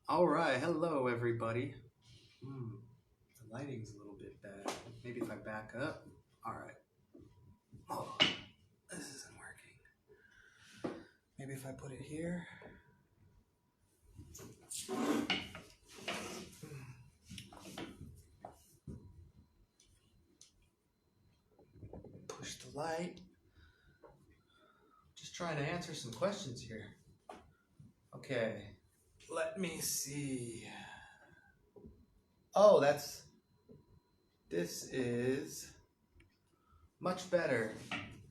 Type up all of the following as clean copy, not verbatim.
All right, hello everybody. The lighting's a little bit bad. Maybe if I back up. All right. Oh, this isn't working. Maybe if I put it here. Push the light. Just trying to answer some questions here. Okay. Let me see. Oh, this is much better.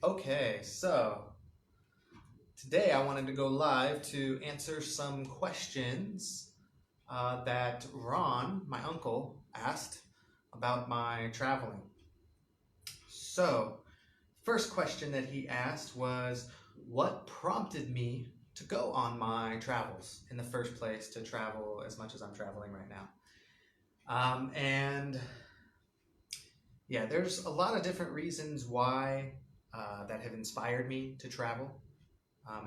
Okay, so today I wanted to go live to answer some questions that Ron, my uncle, asked about my traveling. So, first question that he asked was, what prompted me to go on my travels in the first place, to travel as much as I'm traveling right now? And yeah, there's a lot of different reasons why that have inspired me to travel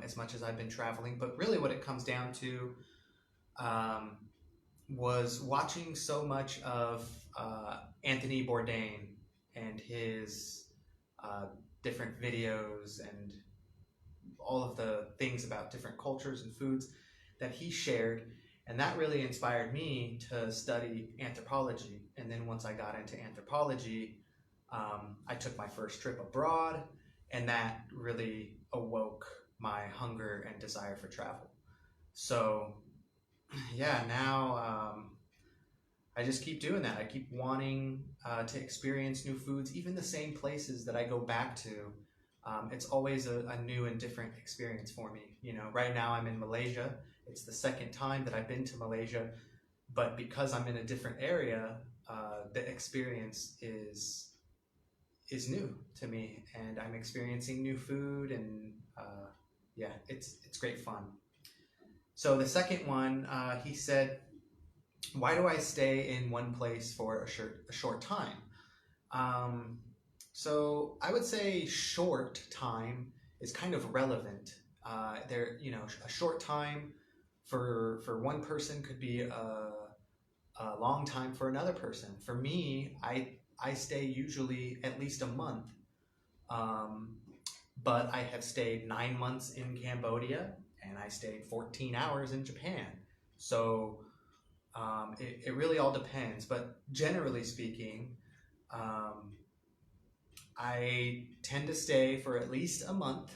as much as I've been traveling. But really, what it comes down to was watching so much of Anthony Bourdain and his different videos and all of the things about different cultures and foods that he shared. And that really inspired me to study anthropology. And then once I got into anthropology, I took my first trip abroad, and that really awoke my hunger and desire for travel. So yeah, now I just keep doing that. I keep wanting to experience new foods, even the same places that I go back to. It's always a new and different experience for me. You know, right now I'm in Malaysia. It's the second time that I've been to Malaysia, but because I'm in a different area, the experience is new to me, and I'm experiencing new food, and yeah, it's great fun. So the second one, he said, why do I stay in one place for a short time? So I would say short time is kind of relevant. A short time for one person could be a long time for another person. For me, I stay usually at least a month, um, but I have stayed 9 months in Cambodia, and I stayed 14 hours in Japan. So it really all depends, but generally speaking, I tend to stay for at least a month.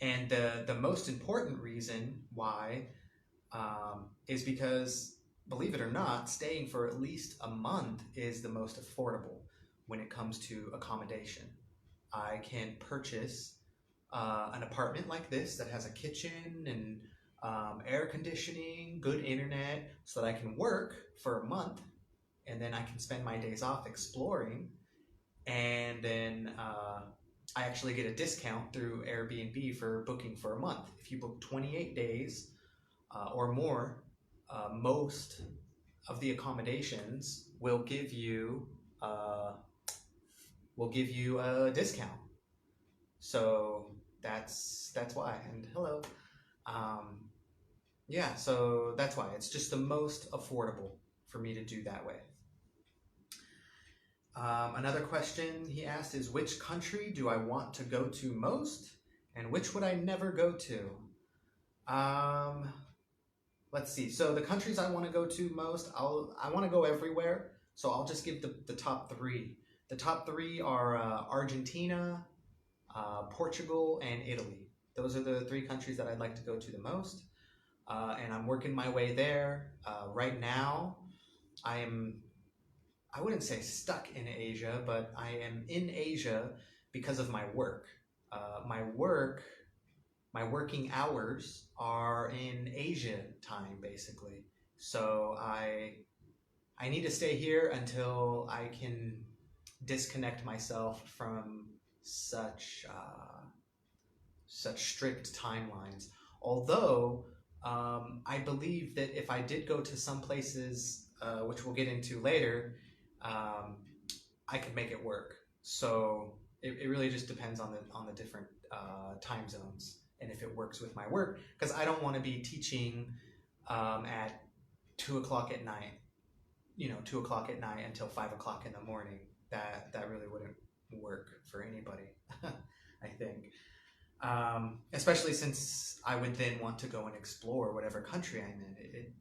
And the most important reason why is because, believe it or not, staying for at least a month is the most affordable when it comes to accommodation. I can purchase an apartment like this that has a kitchen and air conditioning, good internet, so that I can work for a month, and then I can spend my days off exploring, and then I actually get a discount through Airbnb for booking for a month. If you book 28 days or more, most of the accommodations will give you a discount. So that's why. And hello. Yeah, so that's why it's just the most affordable for me to do that way. Another question he asked is, which country do I want to go to most, and which would I never go to? Let's see. So the countries I want to go to most, I want to go everywhere. So I'll just give the top three. The top three are Argentina, Portugal, and Italy. Those are the three countries that I'd like to go to the most. And I'm working my way there. Right now, I wouldn't say stuck in Asia, but I am in Asia because of my work. My working hours are in Asia time, basically. So I need to stay here until I can disconnect myself from such strict timelines. Although I believe that if I did go to some places, which we'll get into later, I could make it work. So it really just depends on the different time zones, and if it works with my work, because I don't want to be teaching at 2 o'clock at night. 2 o'clock at night until 5 o'clock in the morning. That really wouldn't work for anybody, I think. Especially since I would then want to go and explore whatever country I'm in.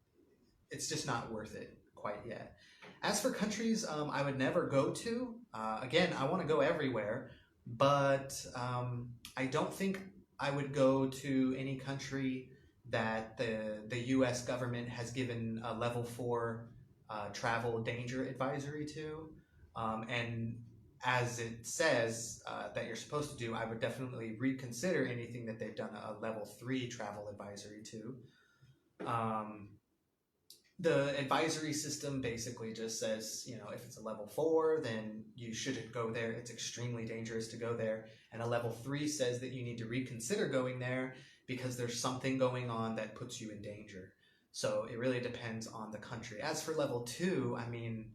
It's just not worth it quite yet. As for countries I would never go to, again, I want to go everywhere, but I don't think I would go to any country that the U.S. government has given a level 4 travel danger advisory to. And as it says that you're supposed to do, I would definitely reconsider anything that they've done a level 3 travel advisory to. The advisory system basically just says, if it's a level 4, then you shouldn't go there. It's extremely dangerous to go there. And a level 3 says that you need to reconsider going there because there's something going on that puts you in danger. So it really depends on the country. As for level 2, I mean,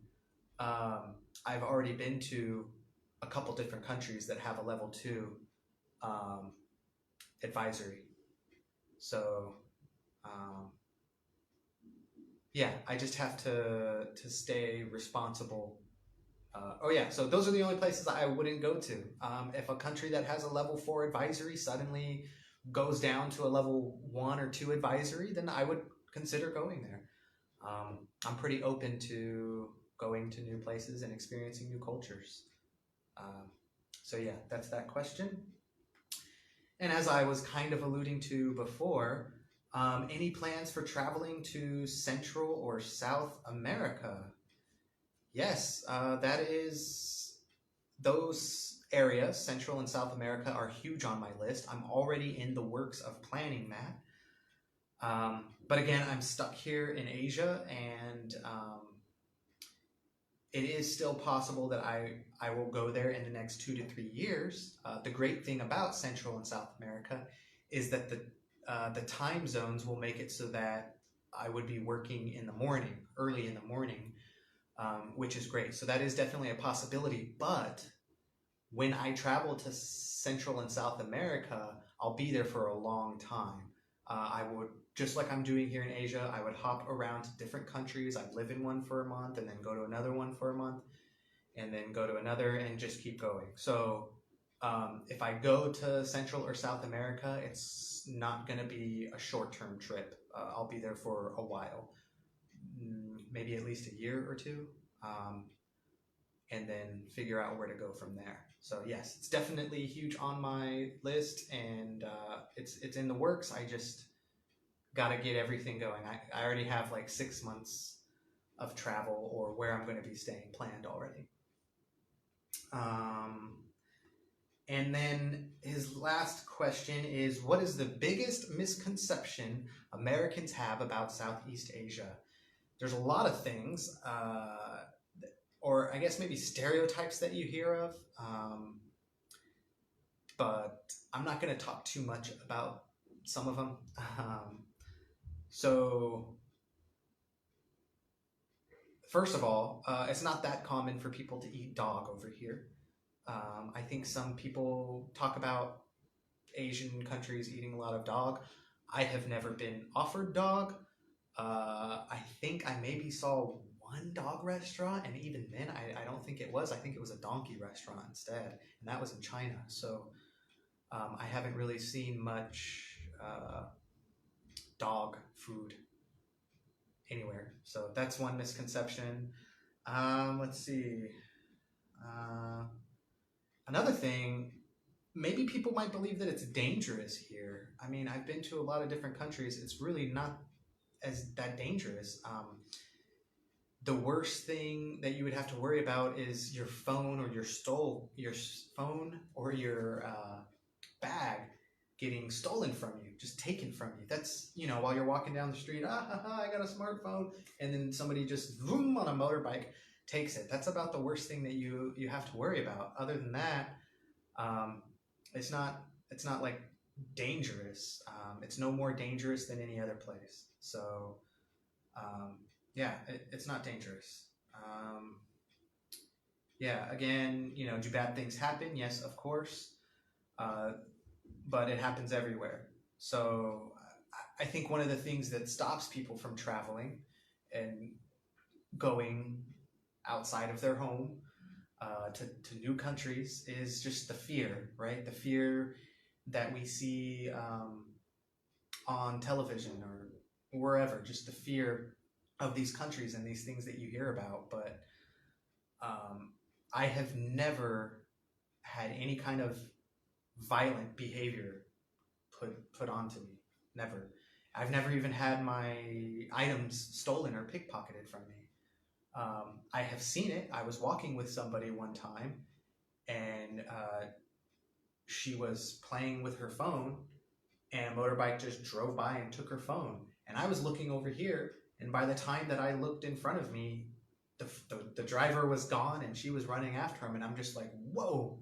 I've already been to a couple different countries that have a level 2 advisory. So yeah, I just have to stay responsible. So those are the only places I wouldn't go to. If a country that has a level 4 advisory suddenly goes down to a level 1 or 2 advisory, then I would consider going there. I'm pretty open to going to new places and experiencing new cultures. So yeah, that's that question. And as I was kind of alluding to before, any plans for traveling to Central or South America? Yes, those areas, Central and South America, are huge on my list. I'm already in the works of planning that. But again, I'm stuck here in Asia, and it is still possible that I will go there in the next 2 to 3 years. The great thing about Central and South America is that the time zones will make it so that I would be working in the morning, early in the morning, which is great. So that is definitely a possibility. But when I travel to Central and South America, I'll be there for a long time. I would, just like I'm doing here in Asia, I would hop around to different countries. I'd live in one for a month and then go to another one for a month and then go to another and just keep going. So if I go to Central or South America, it's not going to be a short-term trip. I'll be there for a while, maybe at least a year or two, and then figure out where to go from there. So yes, it's definitely huge on my list, and it's in the works. I just got to get everything going. I already have like 6 months of travel or where I'm going to be staying planned already. And then his last question is, what is the biggest misconception Americans have about Southeast Asia? There's a lot of things, or I guess maybe stereotypes that you hear of, but I'm not going to talk too much about some of them. So first of all, it's not that common for people to eat dog over here. I think some people talk about Asian countries eating a lot of dog. I have never been offered dog. I think I maybe saw one dog restaurant, and even then I don't think it was. I think it was a donkey restaurant instead, and that was in China. So I haven't really seen much dog food anywhere. So that's one misconception. Let's see. Another thing, maybe people might believe that it's dangerous here. I mean, I've been to a lot of different countries. It's really not as that dangerous. The worst thing that you would have to worry about is your phone or your phone or your bag getting stolen from you, just taken from you. That's, while you're walking down the street, I got a smartphone, and then somebody just vroom on a motorbike takes it. That's about the worst thing that you have to worry about. Other than that, it's not like dangerous. It's no more dangerous than any other place. So yeah, it's not dangerous. Yeah, again, do bad things happen? Yes, of course. But it happens everywhere. So I think one of the things that stops people from traveling and going outside of their home to new countries is just the fear, right? The fear that we see on television or wherever, just the fear of these countries and these things that you hear about. But I have never had any kind of violent behavior put onto me. Never. I've never even had my items stolen or pickpocketed from me. I have seen it. I was walking with somebody one time, and she was playing with her phone, and a motorbike just drove by and took her phone. And I was looking over here, and by the time that I looked in front of me, the driver was gone, and she was running after him, and I'm just like, whoa,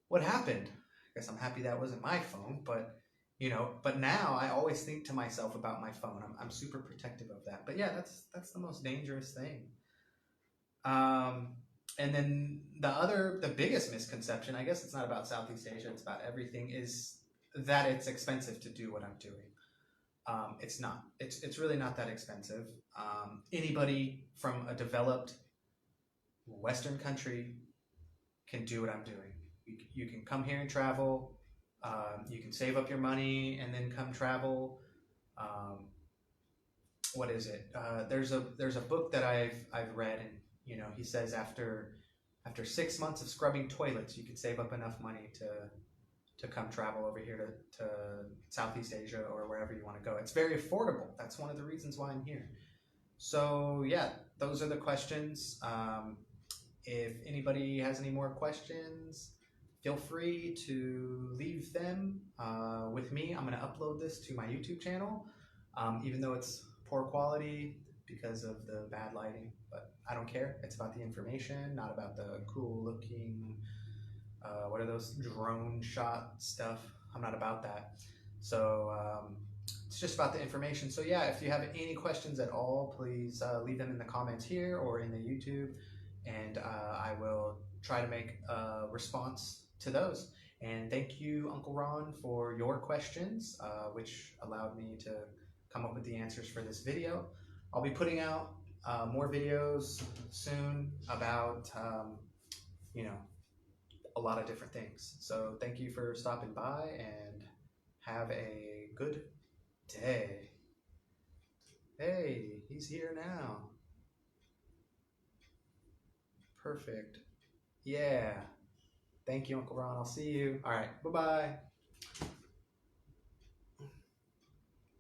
what happened? I guess I'm happy that wasn't my phone, but but now I always think to myself about my phone. I'm super protective of that. But yeah, that's the most dangerous thing. And then the biggest misconception, I guess it's not about Southeast Asia, it's about everything, is that it's expensive to do what I'm doing. It's not. It's really not that expensive. Anybody from a developed Western country can do what I'm doing. You can come here and travel. You can save up your money and then come travel. What is it? There's a book that I've read, and he says after 6 months of scrubbing toilets, you could save up enough money to come travel over here to Southeast Asia or wherever you want to go. It's very affordable. That's one of the reasons why I'm here. So yeah, those are the questions. If anybody has any more questions, feel free to leave them with me. I'm going to upload this to my YouTube channel, even though it's poor quality because of the bad lighting, but I don't care. It's about the information, not about the cool looking, what are those, drone shot stuff. I'm not about that. So it's just about the information. So yeah, if you have any questions at all, please leave them in the comments here or in the YouTube, and I will try to make a response to those. And thank you, Uncle Ron, for your questions, which allowed me to come up with the answers for this video. I'll be putting out more videos soon about, a lot of different things. So thank you for stopping by, and have a good day. Hey, he's here now. Perfect. Yeah. Thank you, Uncle Ron. I'll see you. All right. Bye-bye.